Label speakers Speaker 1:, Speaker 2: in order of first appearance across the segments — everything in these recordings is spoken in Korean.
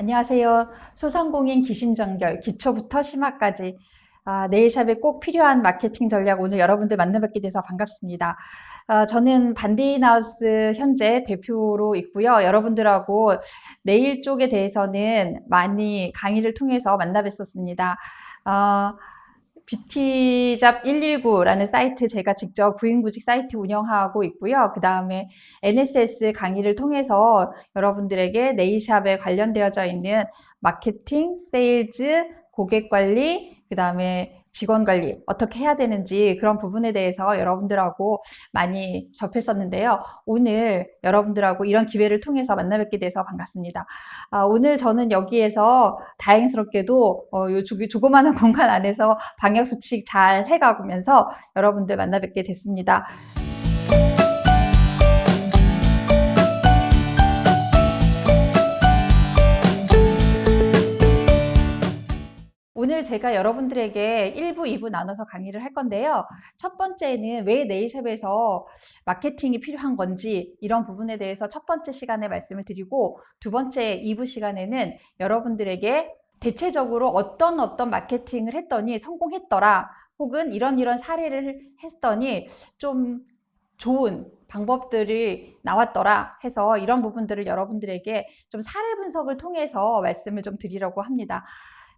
Speaker 1: 안녕하세요. 소상공인 기심전결, 기초부터 심화까지 네일샵에 꼭 필요한 마케팅 전략 오늘 여러분들 만나뵙게 돼서 반갑습니다. 저는 반디인하우스 현재 대표로 있고요. 여러분들하고 네일 쪽에 대해서는 많이 강의를 통해서 만나뵀었습니다. 뷰티잡 119라는 사이트 제가 직접 구인구직 사이트 운영하고 있고요. 그 다음에 NSS 강의를 통해서 여러분들에게 네일샵에 관련되어져 있는 마케팅, 세일즈, 고객관리, 그 다음에 직원관리 어떻게 해야 되는지 그런 부분에 대해서 여러분들하고 많이 접했었는데요. 오늘 여러분들하고 이런 기회를 통해서 만나뵙게 돼서 반갑습니다. 오늘 저는 여기에서 다행스럽게도 요 조그마한 공간 안에서 방역수칙 잘 해가면서 여러분들 만나뵙게 됐습니다. 오늘 제가 여러분들에게 1부, 2부 나눠서 강의를 할 건데요. 첫 번째는 왜 네일샵에서 마케팅이 필요한 건지 이런 부분에 대해서 첫 번째 시간에 말씀을 드리고 두 번째 2부 시간에는 여러분들에게 대체적으로 어떤 마케팅을 했더니 성공했더라 혹은 이런 사례를 했더니 좀 좋은 방법들이 나왔더라 해서 이런 부분들을 여러분들에게 좀 사례 분석을 통해서 말씀을 좀 드리려고 합니다.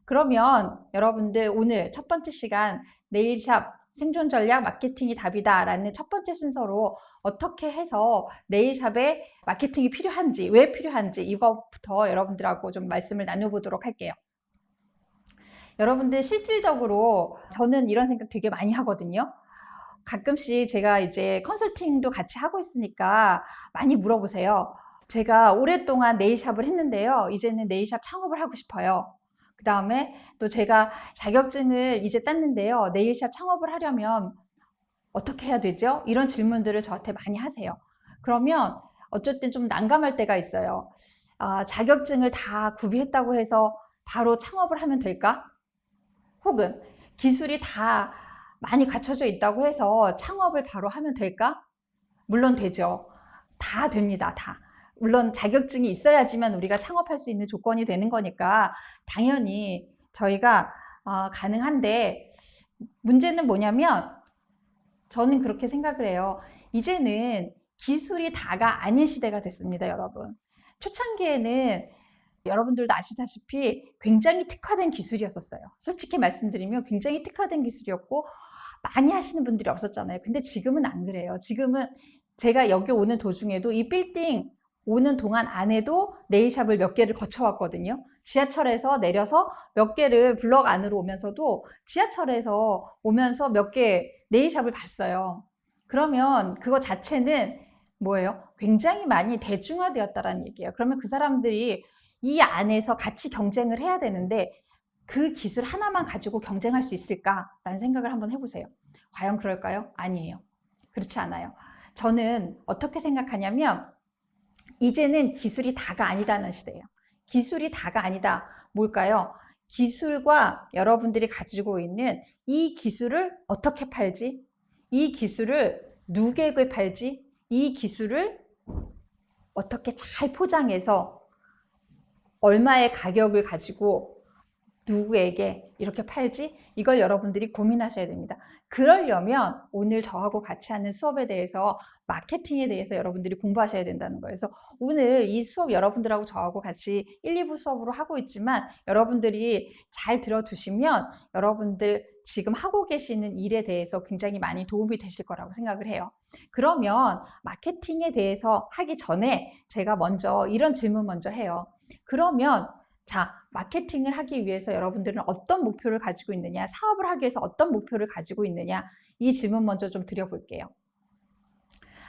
Speaker 1: 그러면 여러분들 오늘 첫 번째 시간 네일샵 생존 전략 마케팅이 답이다 라는 첫 번째 순서로 어떻게 해서 네일샵에 마케팅이 필요한지 왜 필요한지 이것부터 여러분들하고 좀 말씀을 나눠보도록 할게요. 여러분들 실질적으로 저는 이런 생각 되게 많이 하거든요. 가끔씩 제가 이제 컨설팅도 같이 하고 있으니까 많이 물어보세요. 제가 오랫동안 네일샵을 했는데요. 이제는 네일샵 창업을 하고 싶어요. 그 다음에 또 제가 자격증을 이제 땄는데요. 네일샵 창업을 하려면 어떻게 해야 되죠? 이런 질문들을 저한테 많이 하세요. 그러면 어쩔 땐 좀 난감할 때가 있어요. 자격증을 다 구비했다고 해서 바로 창업을 하면 될까? 혹은 기술이 다 많이 갖춰져 있다고 해서 창업을 바로 하면 될까? 물론 되죠. 다 됩니다. 다. 물론 자격증이 있어야지만 우리가 창업할 수 있는 조건이 되는 거니까 당연히 저희가 가능한데 문제는 뭐냐면 저는 그렇게 생각을 해요. 이제는 기술이 다가 아닌 시대가 됐습니다, 여러분. 초창기에는 여러분들도 아시다시피 굉장히 특화된 기술이었었어요. 솔직히 말씀드리면 굉장히 특화된 기술이었고 많이 하시는 분들이 없었잖아요. 근데 지금은 안 그래요. 지금은 제가 여기 오는 도중에도 이 빌딩 오는 동안 안에도 네일샵을 몇 개를 거쳐왔거든요. 지하철에서 내려서 몇 개를 블럭 안으로 오면서도 지하철에서 오면서 몇 개 네일샵을 봤어요. 그러면 그거 자체는 뭐예요? 굉장히 많이 대중화되었다라는 얘기예요. 그러면 그 사람들이 이 안에서 같이 경쟁을 해야 되는데 그 기술 하나만 가지고 경쟁할 수 있을까라는 생각을 한번 해보세요. 과연 그럴까요? 아니에요. 그렇지 않아요. 저는 어떻게 생각하냐면 이제는 기술이 다가 아니다는 시대예요. 기술이 다가 아니다. 뭘까요? 기술과 여러분들이 가지고 있는 이 기술을 어떻게 팔지? 이 기술을 누구에게 팔지? 이 기술을 어떻게 잘 포장해서 얼마의 가격을 가지고 누구에게 이렇게 팔지? 이걸 여러분들이 고민하셔야 됩니다. 그러려면 오늘 저하고 같이 하는 수업에 대해서 마케팅에 대해서 여러분들이 공부하셔야 된다는 거예요. 그래서 오늘 이 수업 여러분들하고 저하고 같이 1, 2부 수업으로 하고 있지만 여러분들이 잘 들어두시면 여러분들 지금 하고 계시는 일에 대해서 굉장히 많이 도움이 되실 거라고 생각을 해요. 그러면 마케팅에 대해서 하기 전에 제가 먼저 이런 질문 먼저 해요. 그러면 자, 마케팅을 하기 위해서 여러분들은 어떤 목표를 가지고 있느냐, 사업을 하기 위해서 어떤 목표를 가지고 있느냐, 이 질문 먼저 좀 드려볼게요.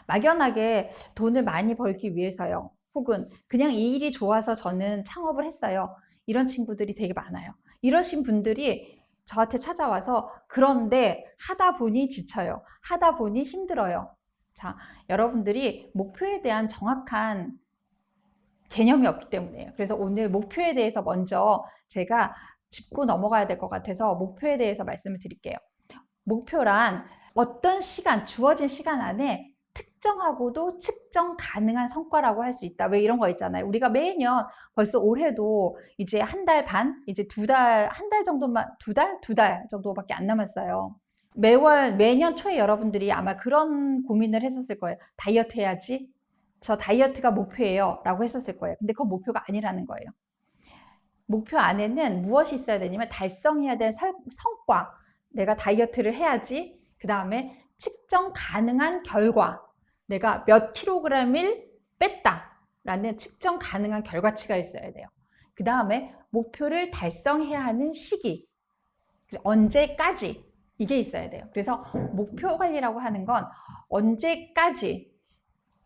Speaker 1: 막연하게 돈을 많이 벌기 위해서요. 혹은 그냥 이 일이 좋아서 저는 창업을 했어요. 이런 친구들이 되게 많아요. 이러신 분들이 저한테 찾아와서 그런데 하다 보니 지쳐요. 하다 보니 힘들어요. 자, 여러분들이 목표에 대한 정확한 개념이 없기 때문이에요. 그래서 오늘 목표에 대해서 먼저 제가 짚고 넘어가야 될 것 같아서 목표에 대해서 말씀을 드릴게요. 목표란 어떤 시간, 주어진 시간 안에 특정하고도 측정 가능한 성과라고 할 수 있다. 왜 이런 거 있잖아요. 우리가 매년 벌써 올해도 이제 한 달 반, 이제 한 달 정도만, 두 달 정도밖에 안 남았어요. 매년 초에 여러분들이 아마 그런 고민을 했었을 거예요. 다이어트 해야지. 저 다이어트가 목표예요. 라고 했었을 거예요. 근데 그건 목표가 아니라는 거예요. 목표 안에는 무엇이 있어야 되냐면 달성해야 될 성과. 내가 다이어트를 해야지. 그 다음에 측정 가능한 결과. 내가 몇 킬로그램을 뺐다. 라는 측정 가능한 결과치가 있어야 돼요. 그 다음에 목표를 달성해야 하는 시기. 언제까지. 이게 있어야 돼요. 그래서 목표 관리라고 하는 건 언제까지,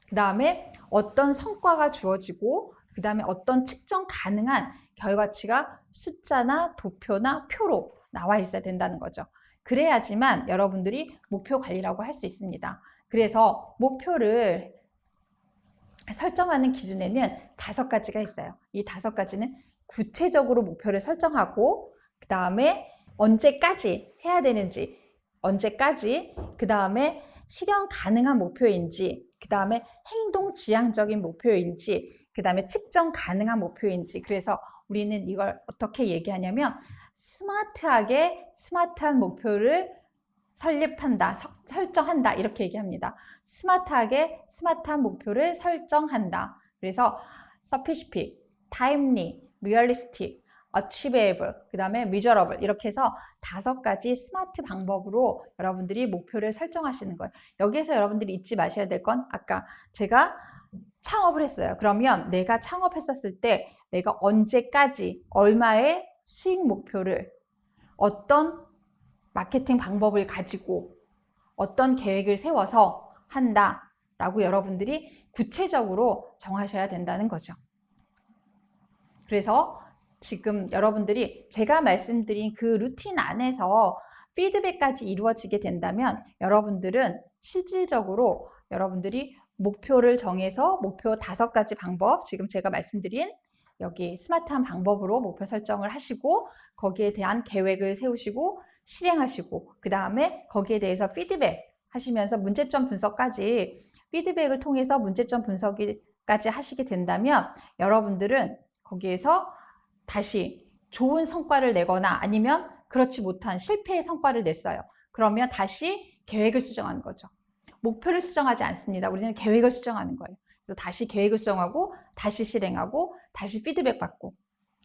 Speaker 1: 그 다음에 어떤 성과가 주어지고, 그 다음에 어떤 측정 가능한 결과치가 숫자나 도표나 표로 나와 있어야 된다는 거죠. 그래야지만 여러분들이 목표 관리라고 할 수 있습니다. 그래서 목표를 설정하는 기준에는 5가지가 있어요. 이 5가지는 구체적으로 목표를 설정하고, 그 다음에 언제까지 해야 되는지, 언제까지, 그 다음에 실현 가능한 목표인지, 그 다음에 행동 지향적인 목표인지, 그 다음에 측정 가능한 목표인지. 그래서 우리는 이걸 어떻게 얘기하냐면 스마트한 목표를 설정한다 이렇게 얘기합니다. 스마트한 목표를 설정한다. 그래서 specific, timely, realistic, achievable, 그 다음에 measurable 이렇게 해서 5가지 스마트 방법으로 여러분들이 목표를 설정하시는 거예요. 여기에서 여러분들이 잊지 마셔야 될 건 아까 제가 창업을 했어요. 그러면 내가 창업했었을 때 내가 언제까지 얼마의 수익 목표를 어떤 마케팅 방법을 가지고 어떤 계획을 세워서 한다라고 여러분들이 구체적으로 정하셔야 된다는 거죠. 그래서 지금 여러분들이 제가 말씀드린 그 루틴 안에서 피드백까지 이루어지게 된다면 여러분들은 실질적으로 여러분들이 목표를 정해서 목표 5가지 방법, 지금 제가 말씀드린 여기 스마트한 방법으로 목표 설정을 하시고 거기에 대한 계획을 세우시고 실행하시고 그 다음에 거기에 대해서 피드백 하시면서 문제점 분석까지 피드백을 통해서 문제점 분석까지 하시게 된다면 여러분들은 거기에서 다시 좋은 성과를 내거나 아니면 그렇지 못한 실패의 성과를 냈어요. 그러면 다시 계획을 수정하는 거죠. 목표를 수정하지 않습니다. 우리는 계획을 수정하는 거예요. 그래서 다시 계획을 수정하고 다시 실행하고 다시 피드백 받고.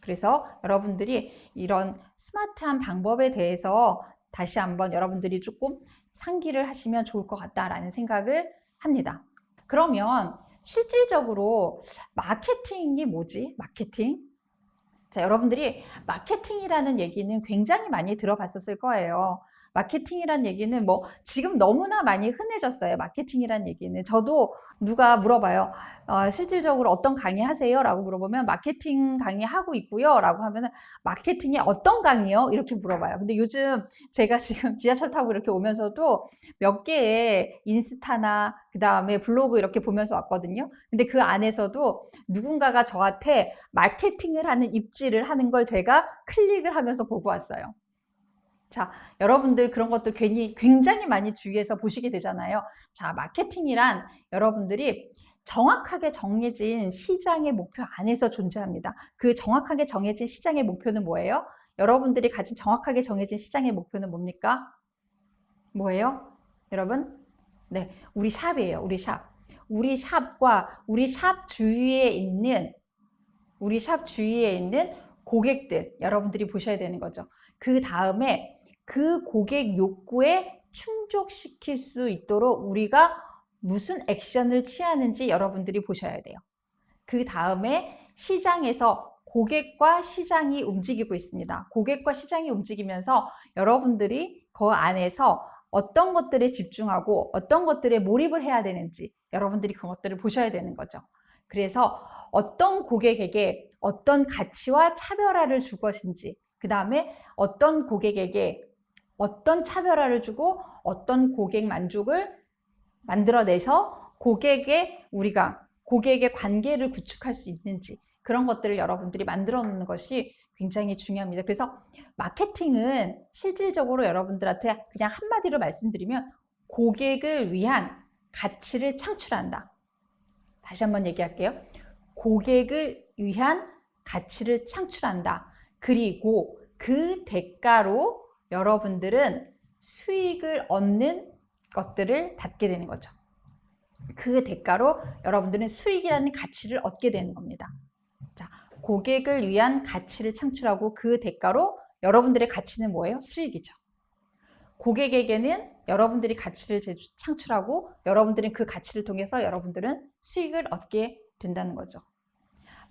Speaker 1: 그래서 여러분들이 이런 스마트한 방법에 대해서 다시 한번 여러분들이 조금 상기를 하시면 좋을 것 같다라는 생각을 합니다. 그러면 실질적으로 마케팅이 뭐지? 마케팅? 자, 여러분들이 마케팅이라는 얘기는 굉장히 많이 들어봤었을 거예요. 마케팅이란 얘기는 뭐 지금 너무나 많이 흔해졌어요. 마케팅이란 얘기는. 저도 누가 물어봐요. 실질적으로 어떤 강의 하세요? 라고 물어보면 마케팅 강의 하고 있고요. 라고 하면은 마케팅이 어떤 강의요? 이렇게 물어봐요. 근데 요즘 제가 지금 지하철 타고 이렇게 오면서도 몇 개의 인스타나 그 다음에 블로그 이렇게 보면서 왔거든요. 근데 그 안에서도 누군가가 저한테 마케팅을 하는 입지를 하는 걸 제가 클릭을 하면서 보고 왔어요. 자, 여러분들 그런 것들 굉장히 많이 주위에서 보시게 되잖아요. 자, 마케팅이란 여러분들이 정확하게 정해진 시장의 목표 안에서 존재합니다. 그 정확하게 정해진 시장의 목표는 뭐예요? 여러분들이 가진 정확하게 정해진 시장의 목표는 뭡니까? 뭐예요? 여러분? 네, 우리 샵이에요. 우리 샵. 우리 샵과 우리 샵 주위에 있는 고객들 여러분들이 보셔야 되는 거죠. 그 다음에 그 고객 욕구에 충족시킬 수 있도록 우리가 무슨 액션을 취하는지 여러분들이 보셔야 돼요. 그 다음에 시장에서 고객과 시장이 움직이고 있습니다. 고객과 시장이 움직이면서 여러분들이 그 안에서 어떤 것들에 집중하고 어떤 것들에 몰입을 해야 되는지 여러분들이 그것들을 보셔야 되는 거죠. 그래서 어떤 고객에게 어떤 가치와 차별화를 줄 것인지, 그 다음에 어떤 고객에게 어떤 차별화를 주고 어떤 고객 만족을 만들어내서 우리가 고객의 관계를 구축할 수 있는지 그런 것들을 여러분들이 만들어 놓는 것이 굉장히 중요합니다. 그래서 마케팅은 실질적으로 여러분들한테 그냥 한마디로 말씀드리면 고객을 위한 가치를 창출한다. 다시 한번 얘기할게요. 고객을 위한 가치를 창출한다. 그리고 그 대가로 여러분들은 수익을 얻는 것들을 받게 되는 거죠. 그 대가로 여러분들은 수익이라는 가치를 얻게 되는 겁니다. 자, 고객을 위한 가치를 창출하고 그 대가로 여러분들의 가치는 뭐예요? 수익이죠. 고객에게는 여러분들이 가치를 창출하고 여러분들은 그 가치를 통해서 여러분들은 수익을 얻게 된다는 거죠.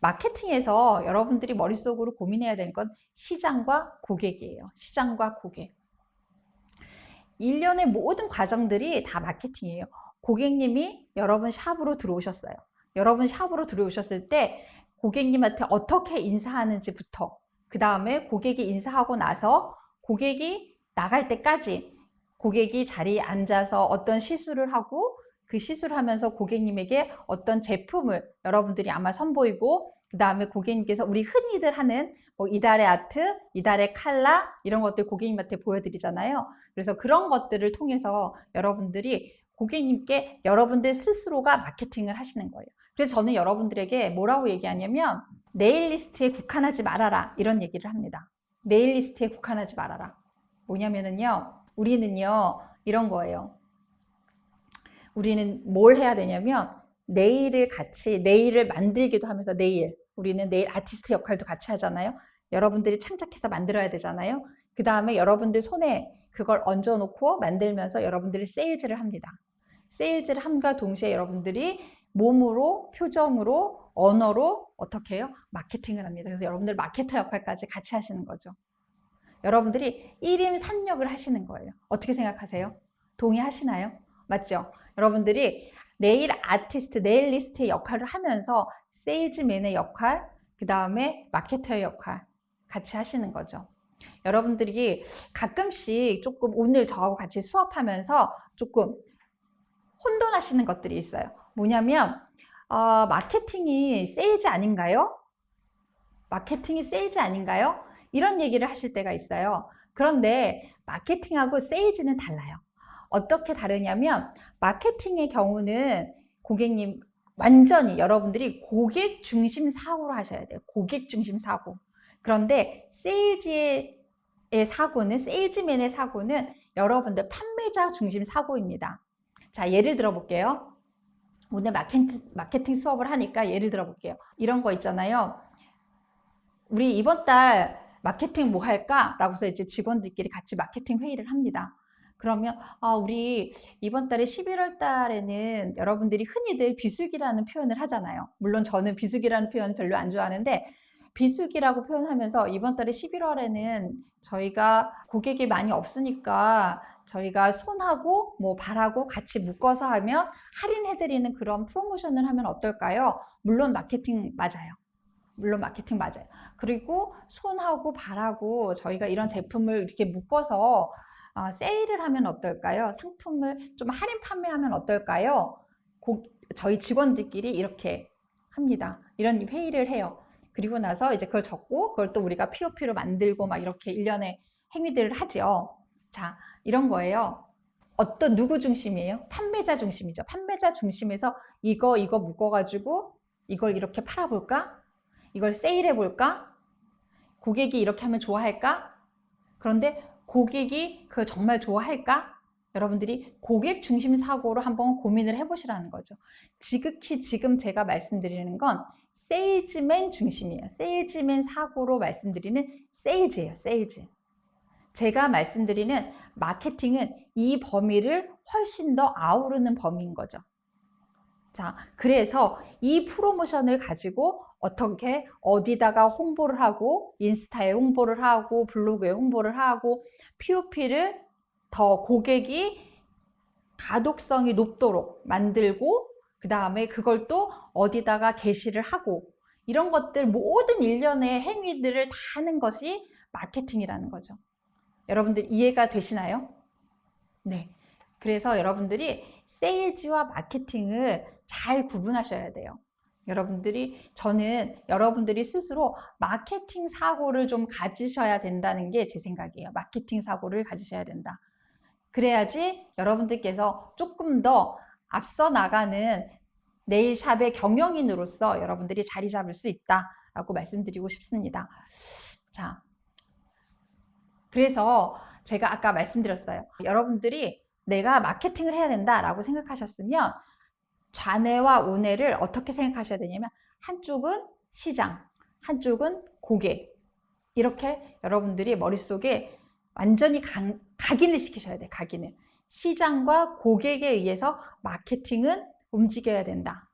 Speaker 1: 마케팅에서 여러분들이 머릿속으로 고민해야 되는 건 시장과 고객이에요. 시장과 고객. 일련의 모든 과정들이 다 마케팅이에요. 고객님이 여러분 샵으로 들어오셨어요. 여러분 샵으로 들어오셨을 때 고객님한테 어떻게 인사하는지부터, 그 다음에 고객이 인사하고 나서 고객이 나갈 때까지, 고객이 자리에 앉아서 어떤 시술을 하고 그 시술을 하면서 고객님에게 어떤 제품을 여러분들이 아마 선보이고, 그 다음에 고객님께서 우리 흔히들 하는 뭐 이달의 아트, 이달의 칼라 이런 것들 고객님한테 보여드리잖아요. 그래서 그런 것들을 통해서 여러분들이 고객님께 여러분들 스스로가 마케팅을 하시는 거예요. 그래서 저는 여러분들에게 뭐라고 얘기하냐면 네일리스트에 국한하지 말아라 이런 얘기를 합니다. 네일리스트에 국한하지 말아라. 뭐냐면은요, 우리는요 이런 거예요. 우리는 뭘 해야 되냐면 네일을 같이, 네일을 만들기도 하면서 우리는 네일 아티스트 역할도 같이 하잖아요. 여러분들이 창작해서 만들어야 되잖아요. 그 다음에 여러분들 손에 그걸 얹어놓고 만들면서 여러분들이 세일즈를 합니다. 세일즈를 함과 동시에 여러분들이 몸으로, 표정으로, 언어로 어떻게 해요? 마케팅을 합니다. 그래서 여러분들 마케터 역할까지 같이 하시는 거죠. 여러분들이 1인 3역을 하시는 거예요. 어떻게 생각하세요? 동의하시나요? 맞죠? 여러분들이 네일 아티스트, 네일리스트의 역할을 하면서 세일즈맨의 역할, 그 다음에 마케터의 역할 같이 하시는 거죠. 여러분들이 가끔씩 조금 오늘 저하고 같이 수업하면서 조금 혼돈하시는 것들이 있어요. 뭐냐면 마케팅이 세일즈 아닌가요? 마케팅이 세일즈 아닌가요? 이런 얘기를 하실 때가 있어요. 그런데 마케팅하고 세일즈는 달라요. 어떻게 다르냐면 마케팅의 경우는 고객님 완전히 여러분들이 고객 중심 사고로 하셔야 돼요. 고객 중심 사고. 그런데 세일즈의 사고는, 세일즈맨의 사고는 여러분들 판매자 중심 사고입니다. 자, 예를 들어 볼게요. 오늘 마케팅 수업을 하니까 예를 들어 볼게요. 이런 거 있잖아요. 우리 이번 달 마케팅 뭐 할까? 라고서 이제 직원들끼리 같이 마케팅 회의를 합니다. 그러면 우리 이번 달에 11월 달에는 여러분들이 흔히들 비수기라는 표현을 하잖아요. 물론 저는 비수기라는 표현 별로 안 좋아하는데 비수기라고 표현하면서 이번 달에 11월에는 저희가 고객이 많이 없으니까 저희가 손하고 뭐 발하고 같이 묶어서 하면 할인해드리는 그런 프로모션을 하면 어떨까요? 물론 마케팅 맞아요. 물론 마케팅 맞아요. 그리고 손하고 발하고 저희가 이런 제품을 이렇게 묶어서 세일을 하면 어떨까요? 상품을 좀 할인 판매하면 어떨까요? 저희 직원들끼리 이렇게 합니다. 이런 회의를 해요. 그리고 나서 이제 그걸 적고 그걸 또 우리가 POP로 만들고 막 이렇게 일련의 행위들을 하죠. 자, 이런 거예요. 어떤 누구 중심이에요? 판매자 중심이죠. 판매자 중심에서 이거 묶어가지고 이걸 이렇게 팔아볼까? 이걸 세일해볼까? 고객이 이렇게 하면 좋아할까? 그런데 고객이 그걸 정말 좋아할까? 여러분들이 고객 중심 사고로 한번 고민을 해보시라는 거죠. 지극히 지금 제가 말씀드리는 건 세일즈맨 중심이에요. 세일즈맨 사고로 말씀드리는 세일즈예요. 세일즈. 제가 말씀드리는 마케팅은 이 범위를 훨씬 더 아우르는 범위인 거죠. 자, 그래서 이 프로모션을 가지고 어떻게 어디다가 홍보를 하고 인스타에 홍보를 하고 블로그에 홍보를 하고 POP를 더 고객이 가독성이 높도록 만들고 그 다음에 그걸 또 어디다가 게시를 하고 이런 것들 모든 일련의 행위들을 다 하는 것이 마케팅이라는 거죠. 여러분들 이해가 되시나요? 네. 그래서 여러분들이 세일즈와 마케팅을 잘 구분하셔야 돼요. 저는 여러분들이 스스로 마케팅 사고를 좀 가지셔야 된다는 게 제 생각이에요. 마케팅 사고를 가지셔야 된다. 그래야지 여러분들께서 조금 더 앞서 나가는 네일샵의 경영인으로서 여러분들이 자리 잡을 수 있다라고 말씀드리고 싶습니다. 자, 그래서 제가 아까 말씀드렸어요. 여러분들이 내가 마케팅을 해야 된다라고 생각하셨으면 좌뇌와 우뇌를 어떻게 생각하셔야 되냐면 한쪽은 시장, 한쪽은 고객, 이렇게 여러분들이 머릿속에 완전히 각인을 시키셔야 돼요. 각인을. 시장과 고객에 의해서 마케팅은 움직여야 된다.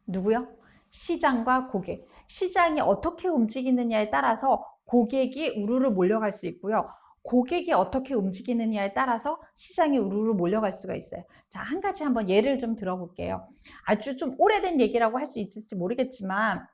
Speaker 1: 누구요? 시장과 고객. 시장이 어떻게 움직이느냐에 따라서 고객이 우르르 몰려갈 수 있고요. 고객이 어떻게 움직이느냐에 따라서 시장이 우르르 몰려갈 수가 있어요. 자, 한 가지 한번 예를 좀 들어볼게요. 아주 좀 오래된 얘기라고 할 수 있을지 모르겠지만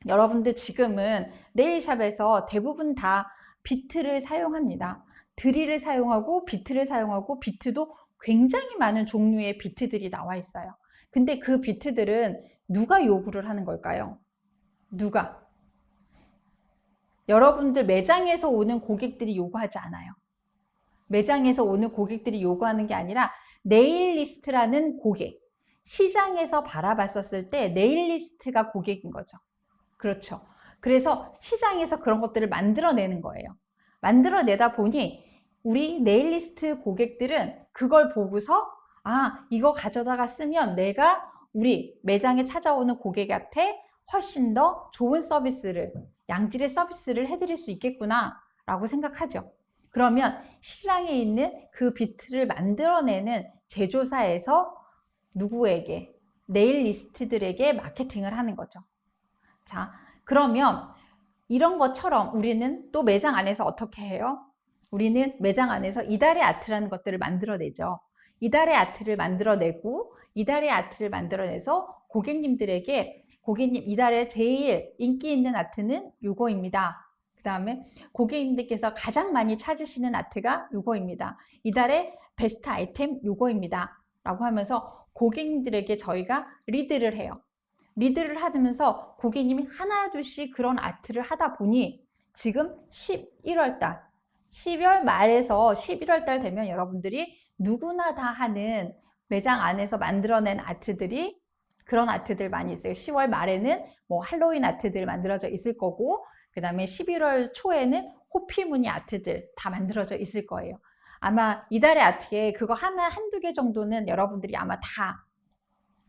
Speaker 1: 여러분들 지금은 네일샵에서 대부분 다 비트를 사용합니다. 드릴을 사용하고 비트를 사용하고 비트도 굉장히 많은 종류의 비트들이 나와 있어요. 근데 그 비트들은 누가 요구를 하는 걸까요? 누가? 여러분들 매장에서 오는 고객들이 요구하지 않아요. 매장에서 오는 고객들이 요구하는 게 아니라 네일리스트라는 고객, 시장에서 바라봤었을 때 네일리스트가 고객인 거죠. 그렇죠. 그래서 시장에서 그런 것들을 만들어내는 거예요. 만들어내다 보니 우리 네일리스트 고객들은 그걸 보고서 아, 이거 가져다가 쓰면 내가 우리 매장에 찾아오는 고객한테 훨씬 더 좋은 서비스를, 양질의 서비스를 해드릴 수 있겠구나 라고 생각하죠. 그러면 시장에 있는 그 비트를 만들어내는 제조사에서 누구에게? 네일리스트들에게 마케팅을 하는 거죠. 자, 그러면 이런 것처럼 우리는 또 매장 안에서 어떻게 해요? 우리는 매장 안에서 이달의 아트라는 것들을 만들어내죠. 이달의 아트를 만들어내고 이달의 아트를 만들어내서 고객님들에게 고객님 이달에 제일 인기 있는 아트는 요거입니다. 그 다음에 고객님들께서 가장 많이 찾으시는 아트가 요거입니다. 이달의 베스트 아이템 요거입니다. 라고 하면서 고객님들에게 저희가 리드를 해요. 리드를 하면서 고객님이 하나 둘씩 그런 아트를 하다 보니 지금 11월 달, 10월 말에서 11월 달 되면 여러분들이 누구나 다 하는 매장 안에서 만들어낸 아트들이 그런 아트들 많이 있어요. 10월 말에는 뭐 할로윈 아트들 만들어져 있을 거고 그 다음에 11월 초에는 호피 무늬 아트들 다 만들어져 있을 거예요. 아마 이달의 아트에 그거 하나, 한두 개 정도는 여러분들이 아마 다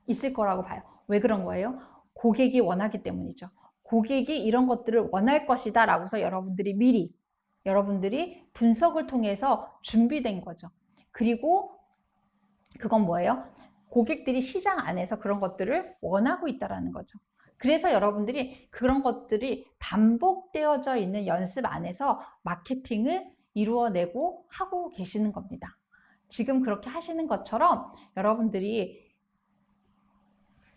Speaker 1: 있을 거라고 봐요. 왜 그런 거예요? 고객이 원하기 때문이죠. 고객이 이런 것들을 원할 것이다 라고서 여러분들이 분석을 통해서 준비된 거죠. 그리고 그건 뭐예요? 고객들이 시장 안에서 그런 것들을 원하고 있다는 거죠. 그래서 여러분들이 그런 것들이 반복되어져 있는 연습 안에서 마케팅을 이루어내고 하고 계시는 겁니다. 지금 그렇게 하시는 것처럼 여러분들이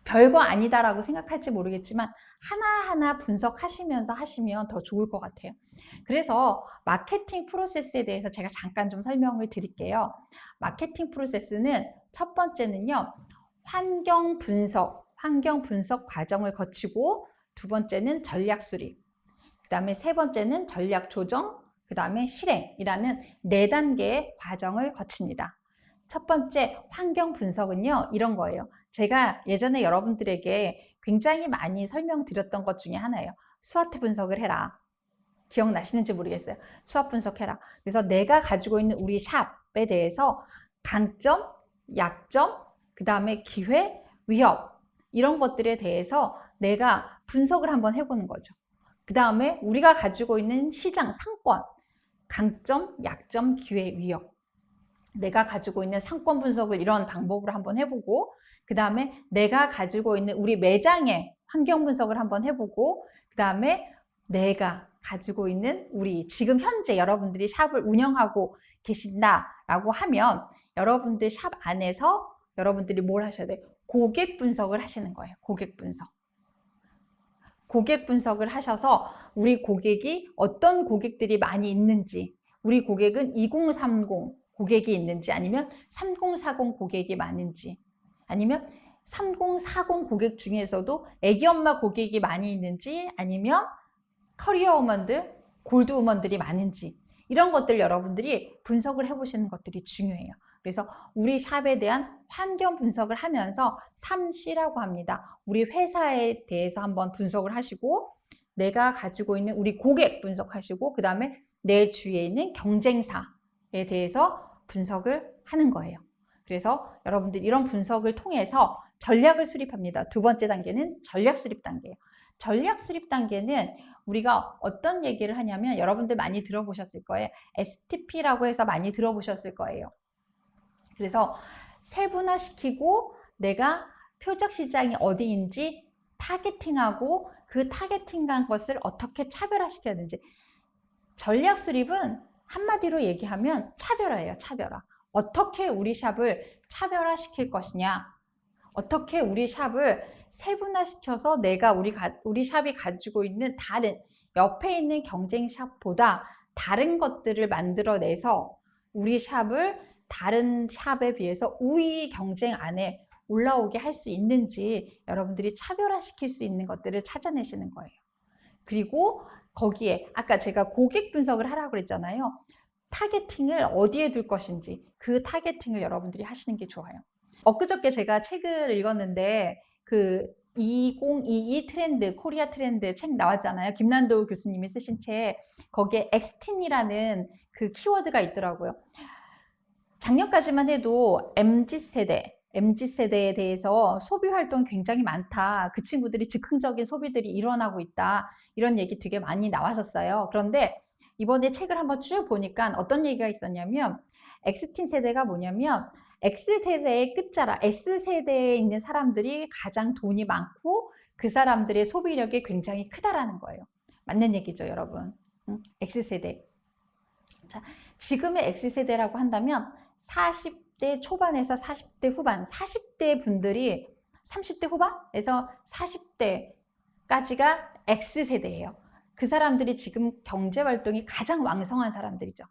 Speaker 1: 별거 아니다라고 생각할지 모르겠지만 하나하나 분석하시면서 하시면 더 좋을 것 같아요. 그래서 마케팅 프로세스에 대해서 제가 잠깐 좀 설명을 드릴게요. 마케팅 프로세스는 첫 번째는요, 환경 분석 과정을 거치고 두 번째는 전략 수립, 그 다음에 세 번째는 전략 조정, 그 다음에 실행이라는 4단계의 과정을 거칩니다. 첫 번째 환경 분석은요, 이런 거예요. 제가 예전에 여러분들에게 굉장히 많이 설명드렸던 것 중에 하나예요. 스와트 분석을 해라. 기억나시는지 모르겠어요. 스와트 분석해라. 그래서 내가 가지고 있는 우리 샵에 대해서 강점, 약점, 그 다음에 기회, 위협 이런 것들에 대해서 내가 분석을 한번 해보는 거죠. 그 다음에 우리가 가지고 있는 시장 상권, 강점, 약점, 기회, 위협 내가 가지고 있는 상권 분석을 이런 방법으로 한번 해보고 그 다음에 내가 가지고 있는 우리 매장의 환경 분석을 한번 해보고 그 다음에 내가 가지고 있는 우리 지금 현재 여러분들이 샵을 운영하고 계신다라고 하면 여러분들 샵 안에서 여러분들이 뭘 하셔야 돼요? 고객 분석을 하시는 거예요. 고객 분석. 고객 분석을 하셔서 우리 고객이 어떤 고객들이 많이 있는지 우리 고객은 2030 고객이 있는지 아니면 3040 고객이 많은지 아니면 3040 고객 중에서도 애기 엄마 고객이 많이 있는지 아니면 커리어 우먼들, 골드 우먼들이 많은지 이런 것들 여러분들이 분석을 해보시는 것들이 중요해요. 그래서 우리 샵에 대한 환경 분석을 하면서 3C라고 합니다. 우리 회사에 대해서 한번 분석을 하시고, 내가 가지고 있는 우리 고객 분석하시고, 그 다음에 내 주위에 있는 경쟁사에 대해서 분석을 하는 거예요. 그래서 여러분들 이런 분석을 통해서 전략을 수립합니다. 두 번째 단계는 전략 수립 단계예요. 전략 수립 단계는 우리가 어떤 얘기를 하냐면, 여러분들 많이 들어보셨을 거예요. STP라고 해서 많이 들어보셨을 거예요. 그래서 세분화시키고 내가 표적 시장이 어디인지 타겟팅하고 그 타겟팅한 것을 어떻게 차별화시켜야 되는지. 전략 수립은 한마디로 얘기하면 차별화예요. 차별화. 어떻게 우리 샵을 차별화시킬 것이냐, 어떻게 우리 샵을 세분화시켜서 내가 우리 샵이 가지고 있는 다른 옆에 있는 경쟁 샵보다 다른 것들을 만들어내서 우리 샵을 다른 샵에 비해서 우위 경쟁 안에 올라오게 할 수 있는지 여러분들이 차별화시킬 수 있는 것들을 찾아내시는 거예요. 그리고 거기에 아까 제가 고객 분석을 하라고 그랬잖아요. 타겟팅을 어디에 둘 것인지 그 타겟팅을 여러분들이 하시는 게 좋아요. 엊그저께 제가 책을 읽었는데 그 2022 트렌드, 코리아 트렌드 책 나왔잖아요. 김난도 교수님이 쓰신 책. 거기에 엑스틴이라는 그 키워드가 있더라고요. 작년까지만 해도 MZ세대에 대해서 소비 활동이 굉장히 많다. 그 친구들이 즉흥적인 소비들이 일어나고 있다. 이런 얘기 되게 많이 나왔었어요. 그런데 이번에 책을 한번 쭉 보니까 어떤 얘기가 있었냐면, 엑스틴 세대가 뭐냐면 X세대의 끝자락, S세대에 있는 사람들이 가장 돈이 많고 그 사람들의 소비력이 굉장히 크다라는 거예요. 맞는 얘기죠, 여러분. X세대. 자, 지금의 X세대라고 한다면 40대 초반에서 40대 후반, 40대 분들이 30대 후반에서 40대까지가 X세대예요. 그 사람들이 지금 경제활동이 가장 왕성한 사람들이죠.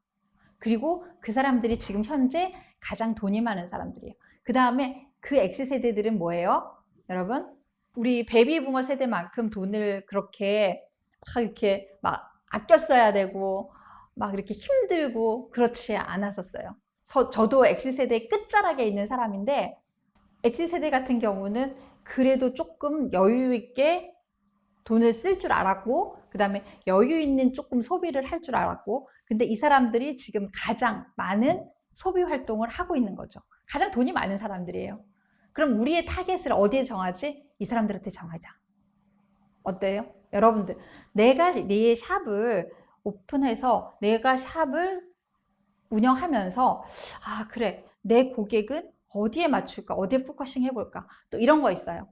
Speaker 1: 그리고 그 사람들이 지금 현재 가장 돈이 많은 사람들이에요. 그 다음에 그 X세대들은 뭐예요? 여러분, 우리 베이비부머 세대만큼 돈을 그렇게 막 아껴 써야 되고 막 이렇게 힘들고 그렇지 않았었어요. 저도 X세대 끝자락에 있는 사람인데, X세대 같은 경우는 그래도 조금 여유 있게 돈을 쓸 줄 알았고, 그 다음에 여유 있는 조금 소비를 할 줄 알았고, 근데 이 사람들이 지금 가장 많은 소비 활동을 하고 있는 거죠. 가장 돈이 많은 사람들이에요. 그럼 우리의 타겟을 어디에 정하지? 이 사람들한테 정하자. 어때요? 여러분들, 내가 내 샵을 오픈해서 내가 샵을 운영하면서, 아, 그래, 내 고객은 어디에 맞출까? 어디에 포커싱 해볼까? 또 이런 거 있어요.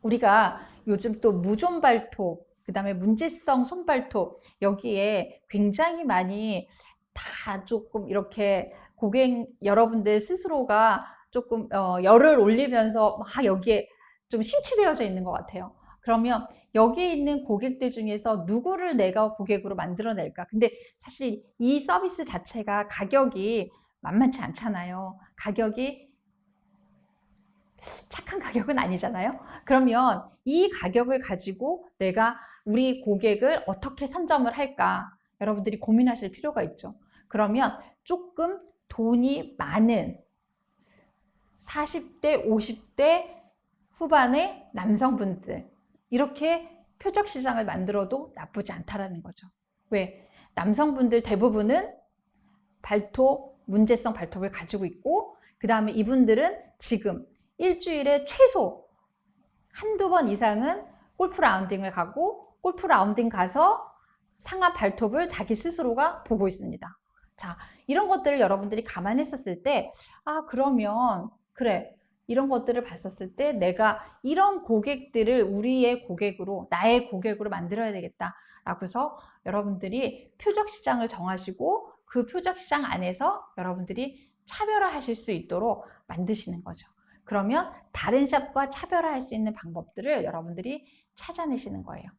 Speaker 1: 우리가 요즘 또 무좀 발톱, 그 다음에 문제성 손발톱, 여기에 굉장히 많이 다 조금 이렇게 고객 여러분들 스스로가 조금 열을 올리면서 막 여기에 좀 심취되어져 있는 것 같아요. 그러면 여기에 있는 고객들 중에서 누구를 내가 고객으로 만들어낼까? 근데 사실 이 서비스 자체가 가격이 만만치 않잖아요. 가격이 착한 가격은 아니잖아요. 그러면 이 가격을 가지고 내가 우리 고객을 어떻게 선점을 할까? 여러분들이 고민하실 필요가 있죠. 그러면 조금 돈이 많은 40대, 50대 후반의 남성분들, 이렇게 표적 시장을 만들어도 나쁘지 않다라는 거죠. 왜? 남성분들 대부분은 발톱, 문제성 발톱을 가지고 있고, 그 다음에 이분들은 지금 일주일에 최소 한두 번 이상은 골프 라운딩을 가고, 골프 라운딩 가서 상한 발톱을 자기 스스로가 보고 있습니다. 자, 이런 것들을 여러분들이 감안했었을 때, 아, 그러면 그래, 이런 것들을 봤었을 때 내가 이런 고객들을 우리의 고객으로, 나의 고객으로 만들어야 되겠다라고 해서 여러분들이 표적 시장을 정하시고 그 표적 시장 안에서 여러분들이 차별화하실 수 있도록 만드시는 거죠. 그러면 다른 샵과 차별화할 수 있는 방법들을 여러분들이 찾아내시는 거예요.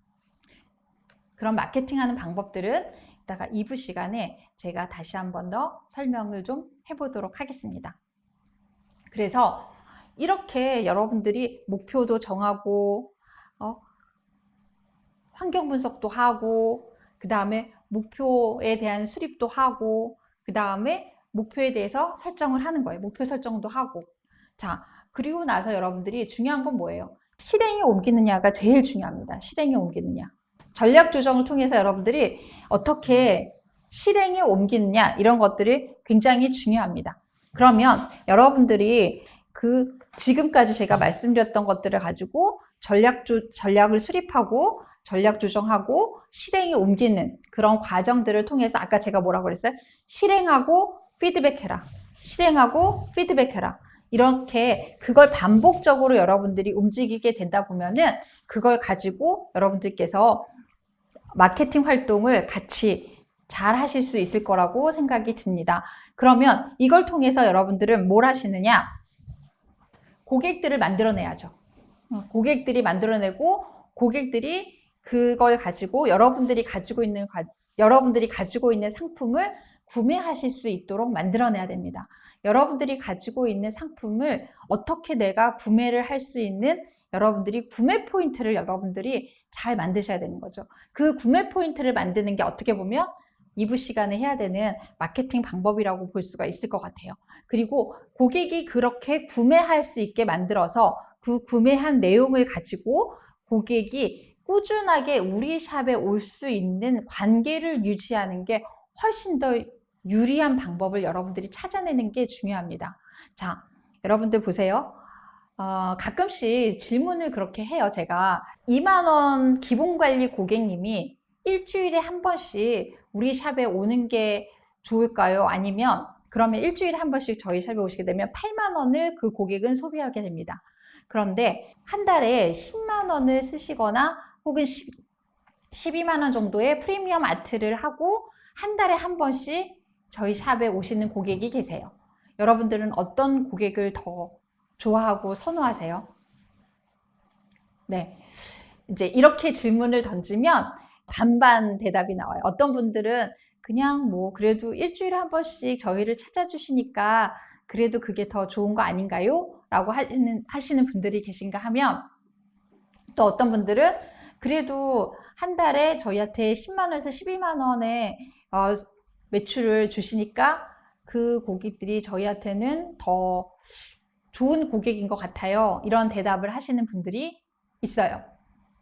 Speaker 1: 그런 마케팅하는 방법들은 이따가 2부 시간에 제가 다시 한 번 더 설명을 좀 해보도록 하겠습니다. 그래서 이렇게 여러분들이 목표도 정하고 환경 분석도 하고, 그 다음에 목표에 대한 수립도 하고, 그 다음에 목표에 대해서 설정을 하는 거예요. 목표 설정도 하고. 자, 그리고 나서 여러분들이 중요한 건 뭐예요? 실행에 옮기느냐가 제일 중요합니다. 실행에 옮기느냐. 전략 조정을 통해서 여러분들이 어떻게 실행에 옮기느냐 이런 것들이 굉장히 중요합니다. 그러면 여러분들이 지금까지 제가 말씀드렸던 것들을 가지고 전략을 수립하고 전략 조정하고 실행에 옮기는 그런 과정들을 통해서 아까 제가 뭐라고 그랬어요? 실행하고 피드백해라. 실행하고 피드백해라. 이렇게 그걸 반복적으로 여러분들이 움직이게 된다 보면은 그걸 가지고 여러분들께서 마케팅 활동을 같이 잘 하실 수 있을 거라고 생각이 듭니다. 그러면 이걸 통해서 여러분들은 뭘 하시느냐? 고객들을 만들어내야죠. 고객들이 만들어내고 고객들이 그걸 가지고 여러분들이 가지고 있는 상품을 구매하실 수 있도록 만들어내야 됩니다. 여러분들이 가지고 있는 상품을 어떻게 내가 구매를 할 수 있는 여러분들이 구매 포인트를 여러분들이 잘 만드셔야 되는 거죠. 그 구매 포인트를 만드는 게 어떻게 보면 2부 시간에 해야 되는 마케팅 방법이라고 볼 수가 있을 것 같아요. 그리고 고객이 그렇게 구매할 수 있게 만들어서 그 구매한 내용을 가지고 고객이 꾸준하게 우리 샵에 올 수 있는 관계를 유지하는 게 훨씬 더 유리한 방법을 여러분들이 찾아내는 게 중요합니다. 자, 여러분들 보세요. 가끔씩 질문을 그렇게 해요. 제가 2만 원 기본관리 고객님이 일주일에 한 번씩 우리 샵에 오는 게 좋을까요? 아니면 그러면 일주일에 한 번씩 저희 샵에 오시게 되면 8만 원을 그 고객은 소비하게 됩니다. 그런데 한 달에 10만 원을 쓰시거나 혹은 12만 원 정도의 프리미엄 아트를 하고 한 달에 한 번씩 저희 샵에 오시는 고객이 계세요. 여러분들은 어떤 고객을 더 좋아하고 선호하세요? 네. 이제 이렇게 질문을 던지면 반반 대답이 나와요. 어떤 분들은 그냥 뭐 그래도 일주일에 한 번씩 저희를 찾아주시니까 그래도 그게 더 좋은 거 아닌가요? 라고 하시는 분들이 계신가 하면 또 어떤 분들은 그래도 한 달에 저희한테 10만 원에서 12만 원의 매출을 주시니까 그 고객들이 저희한테는 더 좋은 고객인 것 같아요. 이런 대답을 하시는 분들이 있어요.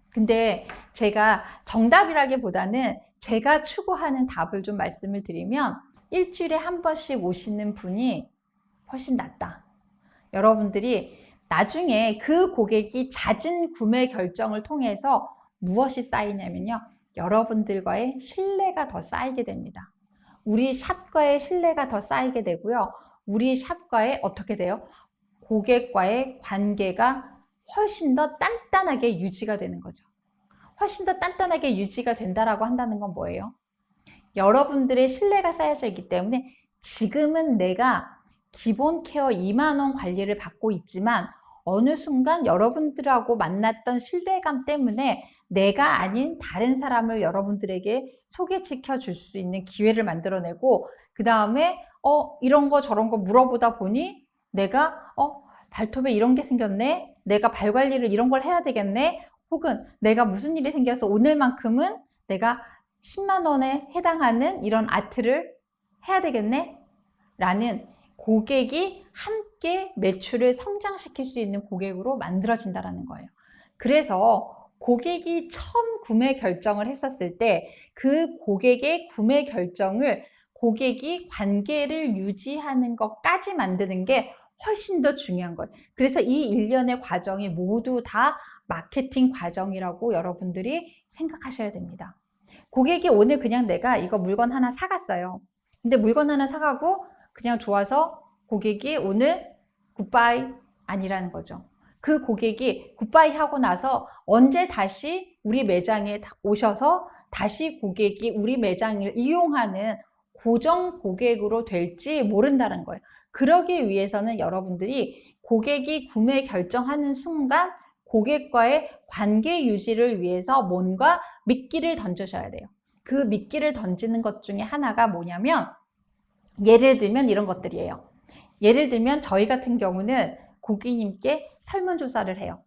Speaker 1: 근데 제가 정답이라기보다는 제가 추구하는 답을 좀 말씀을 드리면 일주일에 한 번씩 오시는 분이 훨씬 낫다. 여러분들이 나중에 그 고객이 잦은 구매 결정을 통해서 무엇이 쌓이냐면요. 여러분들과의 신뢰가 더 쌓이게 됩니다. 우리 샵과의 신뢰가 더 쌓이게 되고요. 우리 샵과의 어떻게 돼요? 고객과의 관계가 훨씬 더 단단하게 유지가 되는 거죠. 훨씬 더 단단하게 유지가 된다라고 한다는 건 뭐예요? 여러분들의 신뢰가 쌓여져 있기 때문에 지금은 내가 기본 케어 2만 원 관리를 받고 있지만 어느 순간 여러분들하고 만났던 신뢰감 때문에 내가 아닌 다른 사람을 여러분들에게 소개시켜 줄 수 있는 기회를 만들어내고 그 다음에 이런 거 저런 거 물어보다 보니 내가 발톱에 이런 게 생겼네, 내가 발 관리를 이런 걸 해야 되겠네, 혹은 내가 무슨 일이 생겨서 오늘만큼은 내가 10만 원에 해당하는 이런 아트를 해야 되겠네 라는 고객이 함께 매출을 성장시킬 수 있는 고객으로 만들어진다는 거예요. 그래서 고객이 처음 구매 결정을 했었을 때 그 고객의 구매 결정을 고객이 관계를 유지하는 것까지 만드는 게 훨씬 더 중요한 거예요. 그래서 이 일련의 과정이 모두 다 마케팅 과정이라고 여러분들이 생각하셔야 됩니다. 고객이 오늘 그냥 내가 이거 물건 하나 사갔어요. 근데 물건 하나 사가고 그냥 좋아서 고객이 오늘 굿바이 아니라는 거죠. 그 고객이 굿바이 하고 나서 언제 다시 우리 매장에 오셔서 다시 고객이 우리 매장을 이용하는 고정 고객으로 될지 모른다는 거예요. 그러기 위해서는 여러분들이 고객이 구매 결정하는 순간 고객과의 관계 유지를 위해서 뭔가 미끼를 던져셔야 돼요. 그 미끼를 던지는 것 중에 하나가 뭐냐면 예를 들면 이런 것들이에요. 예를 들면 저희 같은 경우는 고객님께 설문조사를 해요.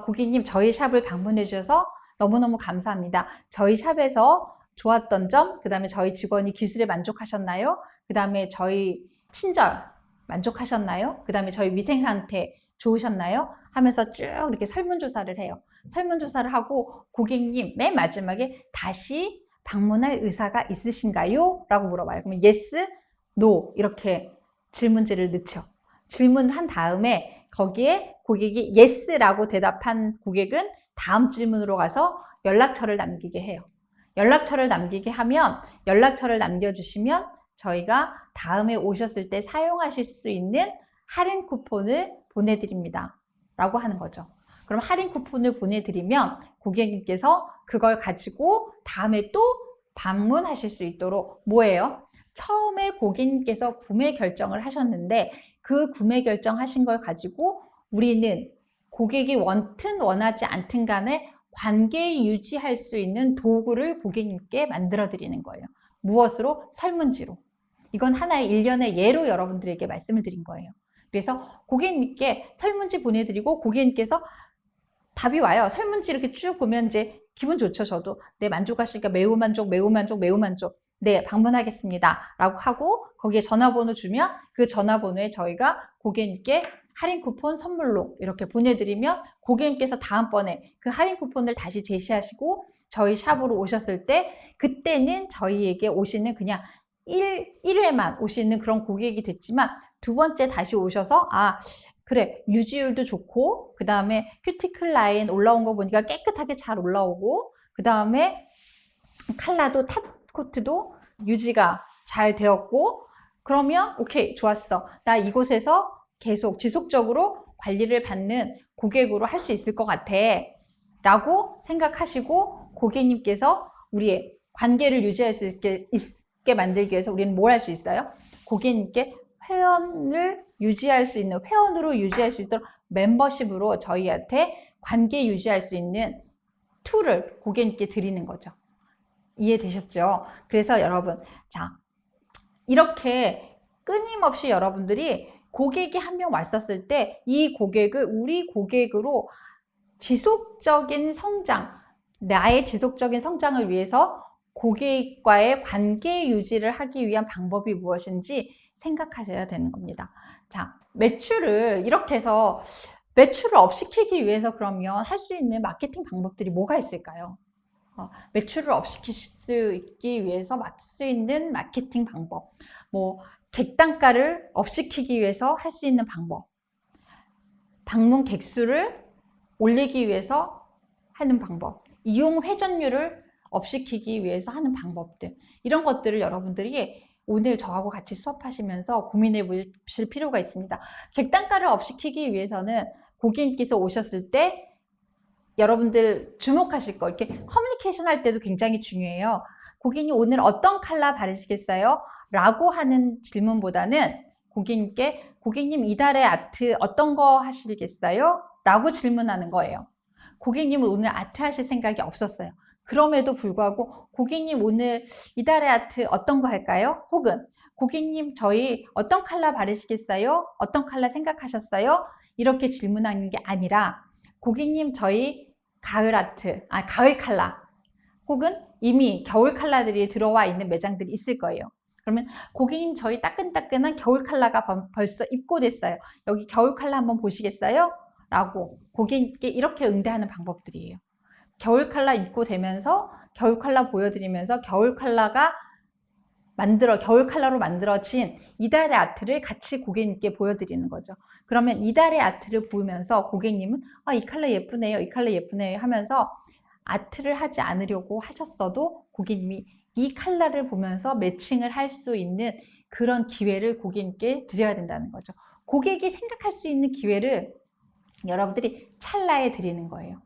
Speaker 1: 고객님 저희 샵을 방문해 주셔서 너무너무 감사합니다. 저희 샵에서 좋았던 점, 그 다음에 저희 직원이 기술에 만족하셨나요? 그 다음에 저희 친절, 만족하셨나요? 그 다음에 저희 위생 상태 좋으셨나요? 하면서 쭉 이렇게 설문조사를 해요. 설문조사를 하고 고객님 맨 마지막에 다시 방문할 의사가 있으신가요? 라고 물어봐요. 그러면 yes, no 이렇게 질문지를 넣죠. 질문을 한 다음에 거기에 고객이 yes라고 대답한 고객은 다음 질문으로 가서 연락처를 남기게 해요. 연락처를 남기게 하면 연락처를 남겨주시면 저희가 다음에 오셨을 때 사용하실 수 있는 할인 쿠폰을 보내드립니다. 라고 하는 거죠. 그럼 할인 쿠폰을 보내드리면 고객님께서 그걸 가지고 다음에 또 방문하실 수 있도록 뭐예요? 처음에 고객님께서 구매 결정을 하셨는데 그 구매 결정하신 걸 가지고 우리는 고객이 원튼 원하지 않든 간에 관계 유지할 수 있는 도구를 고객님께 만들어 드리는 거예요. 무엇으로? 설문지로. 이건 하나의 일련의 예로 여러분들에게 말씀을 드린 거예요. 그래서 고객님께 설문지 보내드리고 고객님께서 답이 와요. 설문지 이렇게 쭉 보면 이제 기분 좋죠. 저도 네, 만족하시니까 매우 만족, 매우 만족, 매우 만족. 네, 방문하겠습니다. 라고 하고 거기에 전화번호 주면 그 전화번호에 저희가 고객님께 할인 쿠폰 선물로 이렇게 보내드리면 고객님께서 다음번에 그 할인 쿠폰을 다시 제시하시고 저희 샵으로 오셨을 때 그때는 저희에게 오시는 그냥 1회만 오시는 그런 고객이 됐지만 두 번째 다시 오셔서 그래 유지율도 좋고 그 다음에 큐티클 라인 올라온 거 보니까 깨끗하게 잘 올라오고 그 다음에 컬러도 탑 코트도 유지가 잘 되었고 그러면 오케이 좋았어. 나 이곳에서 계속 지속적으로 관리를 받는 고객으로 할 수 있을 것 같아 라고 생각하시고 고객님께서 우리의 관계를 유지할 수 있게 만들기 위해서 우리는 뭘 할 수 있어요? 고객님께 회원을 유지할 수 있는 회원으로 유지할 수 있도록 멤버십으로 저희한테 관계 유지할 수 있는 툴을 고객님께 드리는 거죠. 이해되셨죠? 그래서 여러분 자 이렇게 끊임없이 여러분들이 고객이 한 명 왔었을 때 이 고객을 우리 고객으로 지속적인 성장, 나의 지속적인 성장을 위해서 고객과의 관계 유지를 하기 위한 방법이 무엇인지 생각하셔야 되는 겁니다. 자, 매출을 이렇게 해서 매출을 업시키기 위해서 그러면 할 수 있는 마케팅 방법들이 뭐가 있을까요? 매출을 업시킬 수 있기 위해서 할 수 있는 마케팅 방법, 뭐 객단가를 업시키기 위해서 할 수 있는 방법, 방문 객수를 올리기 위해서 하는 방법, 이용 회전율을 업시키기 위해서 하는 방법들 이런 것들을 여러분들이 오늘 저하고 같이 수업하시면서 고민해 보실 필요가 있습니다. 객단가를 업시키기 위해서는 고객님께서 오셨을 때 여러분들 주목하실 거 이렇게 커뮤니케이션 할 때도 굉장히 중요해요. 고객님 오늘 어떤 컬러 바르시겠어요? 라고 하는 질문보다는 고객님께 고객님 이달의 아트 어떤 거 하시겠어요? 라고 질문하는 거예요. 고객님은 오늘 아트 하실 생각이 없었어요. 그럼에도 불구하고 고객님 오늘 이달의 아트 어떤 거 할까요? 혹은 고객님 저희 어떤 컬러 바르시겠어요? 어떤 컬러 생각하셨어요? 이렇게 질문하는 게 아니라 고객님 저희 가을 아트, 가을 컬러 혹은 이미 겨울 컬러들이 들어와 있는 매장들이 있을 거예요. 그러면 고객님 저희 따끈따끈한 겨울 컬러가 벌써 입고됐어요. 여기 겨울 컬러 한번 보시겠어요? 라고 고객님께 이렇게 응대하는 방법들이에요. 겨울 컬러 입고 되면서 겨울 컬러 보여드리면서 겨울 컬러로 만들어진 이달의 아트를 같이 고객님께 보여드리는 거죠. 그러면 이달의 아트를 보면서 고객님은 이 컬러 예쁘네요, 이 컬러 예쁘네요 하면서 아트를 하지 않으려고 하셨어도 고객님이 이 컬러를 보면서 매칭을 할 수 있는 그런 기회를 고객님께 드려야 된다는 거죠. 고객이 생각할 수 있는 기회를 여러분들이 찰나에 드리는 거예요.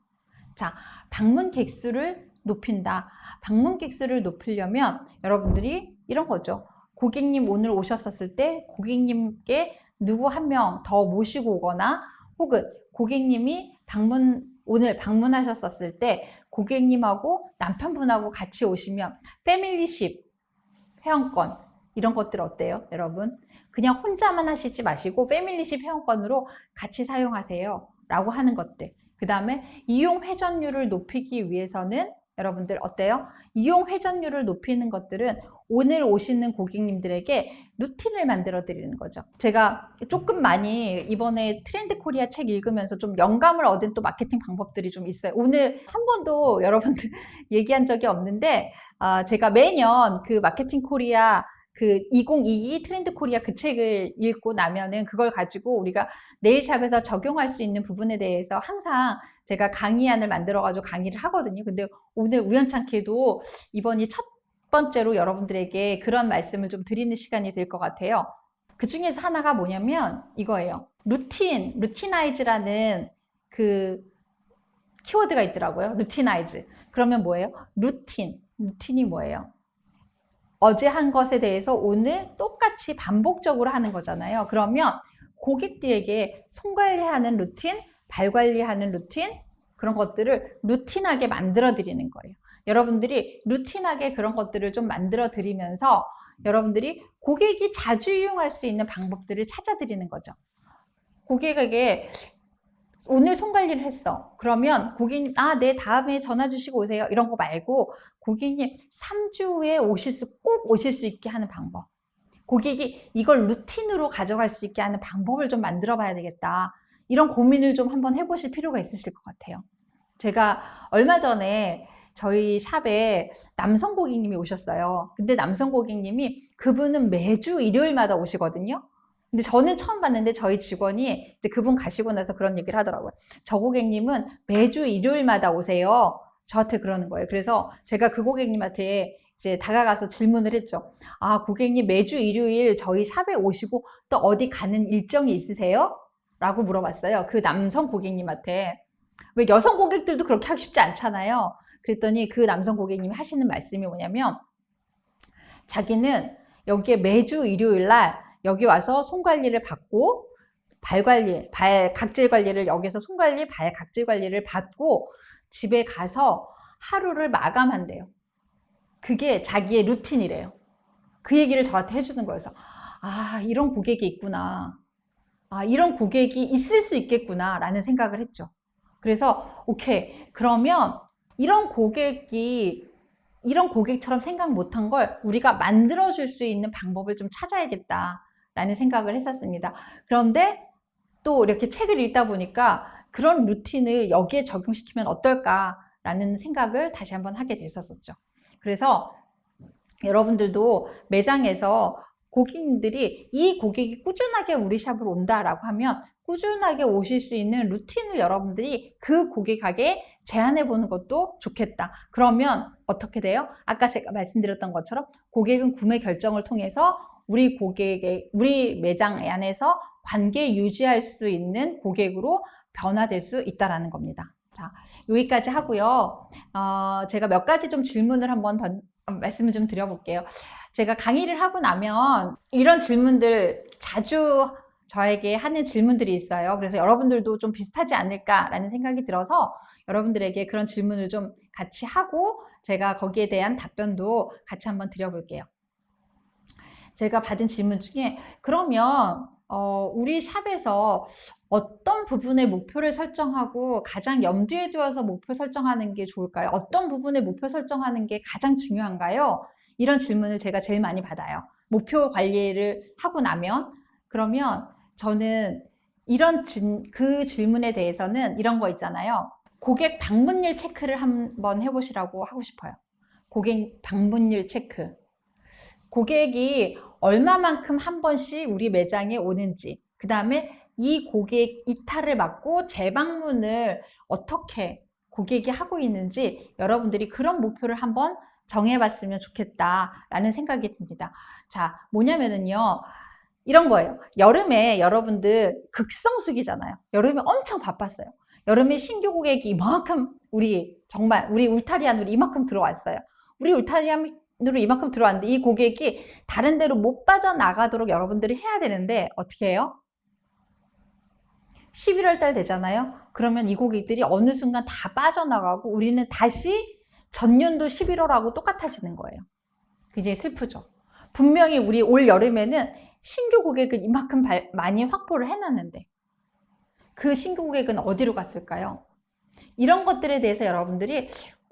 Speaker 1: 자, 방문 객수를 높인다. 방문 객수를 높이려면 여러분들이 이런 거죠. 고객님 오늘 오셨었을 때 고객님께 누구 한 명 더 모시고 오거나 혹은 고객님이 오늘 방문하셨었을 때 고객님하고 남편분하고 같이 오시면 패밀리십 회원권 이런 것들 어때요? 여러분 그냥 혼자만 하시지 마시고 패밀리십 회원권으로 같이 사용하세요 라고 하는 것들 그 다음에 이용 회전율을 높이기 위해서는 여러분들 어때요? 이용 회전율을 높이는 것들은 오늘 오시는 고객님들에게 루틴을 만들어 드리는 거죠. 제가 조금 많이 이번에 트렌드 코리아 책 읽으면서 좀 영감을 얻은 또 마케팅 방법들이 좀 있어요. 오늘 한 번도 여러분들 얘기한 적이 없는데 제가 매년 그 마케팅 코리아 그 2022 트렌드 코리아 그 책을 읽고 나면은 그걸 가지고 우리가 네일샵에서 적용할 수 있는 부분에 대해서 항상 제가 강의안을 만들어가지고 강의를 하거든요. 근데 오늘 우연찮게도 이번이 첫 번째로 여러분들에게 그런 말씀을 좀 드리는 시간이 될 것 같아요. 그 중에서 하나가 뭐냐면 이거예요. 루티나이즈라는 그 키워드가 있더라고요. 루티나이즈. 그러면 뭐예요? 루틴이 뭐예요? 어제 한 것에 대해서 오늘 똑같이 반복적으로 하는 거잖아요. 그러면 고객들에게 손 관리하는 루틴, 발 관리하는 루틴, 그런 것들을 루틴하게 만들어 드리는 거예요. 여러분들이 루틴하게 그런 것들을 좀 만들어 드리면서 여러분들이 고객이 자주 이용할 수 있는 방법들을 찾아 드리는 거죠. 고객에게 오늘 손 관리를 했어. 그러면 고객님, 네, 다음에 전화 주시고 오세요. 이런 거 말고 고객님 3주 후에 꼭 오실 수 있게 하는 방법. 고객이 이걸 루틴으로 가져갈 수 있게 하는 방법을 좀 만들어 봐야 되겠다. 이런 고민을 좀 한번 해보실 필요가 있으실 것 같아요. 제가 얼마 전에 저희 샵에 남성 고객님이 오셨어요. 근데 남성 고객님이 그분은 매주 일요일마다 오시거든요. 근데 저는 처음 봤는데 저희 직원이 이제 그분 가시고 나서 그런 얘기를 하더라고요. 저 고객님은 매주 일요일마다 오세요. 저한테 그러는 거예요. 그래서 제가 그 고객님한테 이제 다가가서 질문을 했죠. 고객님 매주 일요일 저희 샵에 오시고 또 어디 가는 일정이 있으세요? 라고 물어봤어요. 그 남성 고객님한테. 왜 여성 고객들도 그렇게 하기 쉽지 않잖아요. 그랬더니 그 남성 고객님이 하시는 말씀이 뭐냐면 자기는 여기에 매주 일요일 날 여기 와서 손 관리를 받고 발 각질 관리를 여기서 손 관리, 발 각질 관리를 받고 집에 가서 하루를 마감한대요. 그게 자기의 루틴이래요. 그 얘기를 저한테 해주는 거여서 이런 고객이 있구나. 이런 고객이 있을 수 있겠구나 라는 생각을 했죠. 그래서 오케이, 그러면 이런 고객처럼 생각 못한 걸 우리가 만들어줄 수 있는 방법을 좀 찾아야겠다 라는 생각을 했었습니다. 그런데 또 이렇게 책을 읽다 보니까 그런 루틴을 여기에 적용시키면 어떨까라는 생각을 다시 한번 하게 됐었죠. 그래서 여러분들도 매장에서 고객님들이 이 고객이 꾸준하게 우리 샵으로 온다라고 하면 꾸준하게 오실 수 있는 루틴을 여러분들이 그 고객에게 제안해 보는 것도 좋겠다. 그러면 어떻게 돼요? 아까 제가 말씀드렸던 것처럼 고객은 구매 결정을 통해서 우리 매장 안에서 관계 유지할 수 있는 고객으로 변화될 수 있다라는 겁니다. 자, 여기까지 하고요. 제가 몇 가지 좀 질문을 한번 말씀을 좀 드려볼게요. 제가 강의를 하고 나면 이런 질문들 자주 저에게 하는 질문들이 있어요. 그래서 여러분들도 좀 비슷하지 않을까라는 생각이 들어서 여러분들에게 그런 질문을 좀 같이 하고 제가 거기에 대한 답변도 같이 한번 드려볼게요. 제가 받은 질문 중에 그러면 우리 샵에서 어떤 부분에 목표를 설정하고 가장 염두에 두어서 목표 설정하는 게 좋을까요? 어떤 부분에 목표 설정하는 게 가장 중요한가요? 이런 질문을 제가 제일 많이 받아요. 목표 관리를 하고 나면 그러면 저는 그 질문에 대해서는 이런 거 있잖아요. 고객 방문율 체크를 한번 해보시라고 하고 싶어요. 고객 방문율 체크. 고객이 얼마만큼 한 번씩 우리 매장에 오는지, 그 다음에 이 고객 이탈을 막고 재방문을 어떻게 고객이 하고 있는지 여러분들이 그런 목표를 한번 정해봤으면 좋겠다라는 생각이 듭니다. 자, 뭐냐면은요. 이런 거예요. 여름에 여러분들 극성수기잖아요. 여름에 엄청 바빴어요. 여름에 신규 고객이 이만큼 우리 울타리안으로 이만큼 들어왔어요. 우리 울타리안으로 이만큼 들어왔는데 이 고객이 다른 데로 못 빠져나가도록 여러분들이 해야 되는데 어떻게 해요? 11월 달 되잖아요. 그러면 이 고객들이 어느 순간 다 빠져나가고 우리는 다시 전년도 11월하고 똑같아지는 거예요. 굉장히 슬프죠. 분명히 우리 올 여름에는 신규 고객은 이만큼 많이 확보를 해놨는데 그 신규 고객은 어디로 갔을까요? 이런 것들에 대해서 여러분들이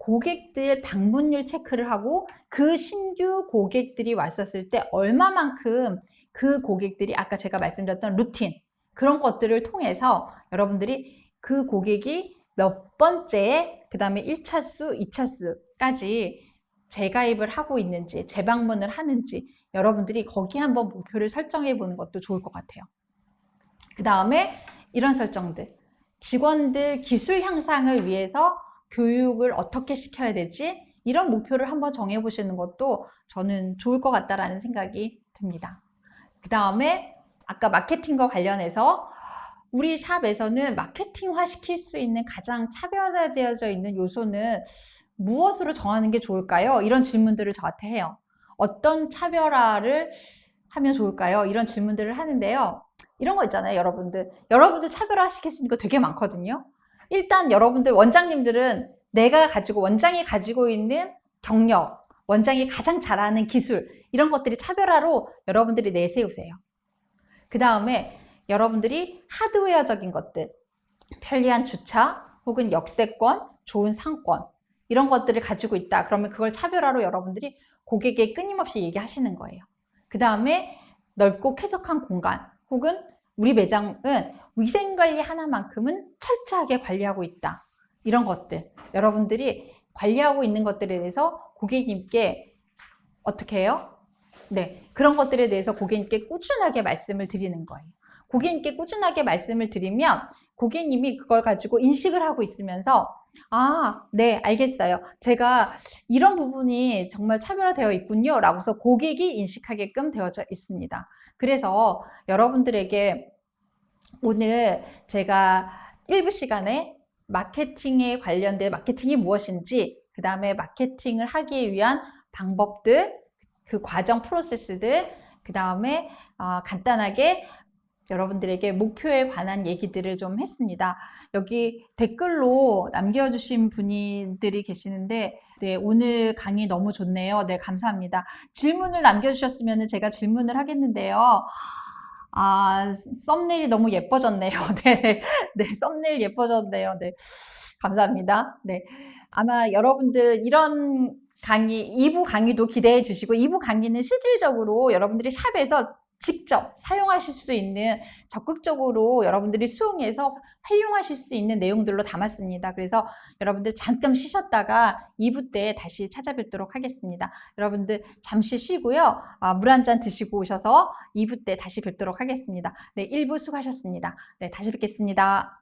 Speaker 1: 고객들 방문율 체크를 하고 그 신규 고객들이 왔었을 때 얼마만큼 그 고객들이 아까 제가 말씀드렸던 루틴 그런 것들을 통해서 여러분들이 그 고객이 몇 번째에 그 다음에 1차 수, 2차 수까지 재가입을 하고 있는지 재방문을 하는지 여러분들이 거기 한번 목표를 설정해 보는 것도 좋을 것 같아요. 그 다음에 이런 설정들 직원들 기술 향상을 위해서 교육을 어떻게 시켜야 되지? 이런 목표를 한번 정해 보시는 것도 저는 좋을 것 같다라는 생각이 듭니다. 그 다음에 아까 마케팅과 관련해서 우리 샵에서는 마케팅화 시킬 수 있는 가장 차별화되어져 있는 요소는 무엇으로 정하는 게 좋을까요? 이런 질문들을 저한테 해요. 어떤 차별화를 하면 좋을까요? 이런 질문들을 하는데요. 이런 거 있잖아요, 여러분들. 여러분들 차별화 시킬 수 있는 거 되게 많거든요. 일단 여러분들 원장님들은 원장이 가지고 있는 경력, 원장이 가장 잘하는 기술 이런 것들이 차별화로 여러분들이 내세우세요. 그 다음에 여러분들이 하드웨어적인 것들, 편리한 주차 혹은 역세권, 좋은 상권 이런 것들을 가지고 있다. 그러면 그걸 차별화로 여러분들이 고객에게 끊임없이 얘기하시는 거예요. 그 다음에 넓고 쾌적한 공간 혹은 우리 매장은 위생관리 하나만큼은 철저하게 관리하고 있다. 이런 것들 여러분들이 관리하고 있는 것들에 대해서 고객님께 어떻게 해요? 네, 그런 것들에 대해서 고객님께 꾸준하게 말씀을 드리는 거예요. 고객님께 꾸준하게 말씀을 드리면 고객님이 그걸 가지고 인식을 하고 있으면서 네, 알겠어요. 제가 이런 부분이 정말 차별화되어 있군요. 라고서 고객이 인식하게끔 되어져 있습니다. 그래서 여러분들에게 오늘 제가 일부 시간에 마케팅에 관련된 마케팅이 무엇인지, 그 다음에 마케팅을 하기 위한 방법들, 그 과정 프로세스들, 그 다음에 간단하게 여러분들에게 목표에 관한 얘기들을 좀 했습니다. 여기 댓글로 남겨주신 분들이 계시는데 네, 오늘 강의 너무 좋네요. 네, 감사합니다. 질문을 남겨주셨으면 제가 질문을 하겠는데요. 썸네일이 너무 예뻐졌네요. 네, 네, 썸네일 예뻐졌네요. 네, 감사합니다. 네, 아마 여러분들 이런 강의, 2부 강의도 기대해 주시고 2부 강의는 실질적으로 여러분들이 샵에서 직접 사용하실 수 있는 적극적으로 여러분들이 수용해서 활용하실 수 있는 내용들로 담았습니다. 그래서 여러분들 잠깐 쉬셨다가 2부 때 다시 찾아뵙도록 하겠습니다. 여러분들 잠시 쉬고요. 물 한 잔 드시고 오셔서 2부 때 다시 뵙도록 하겠습니다. 네, 1부 수고하셨습니다. 네, 다시 뵙겠습니다.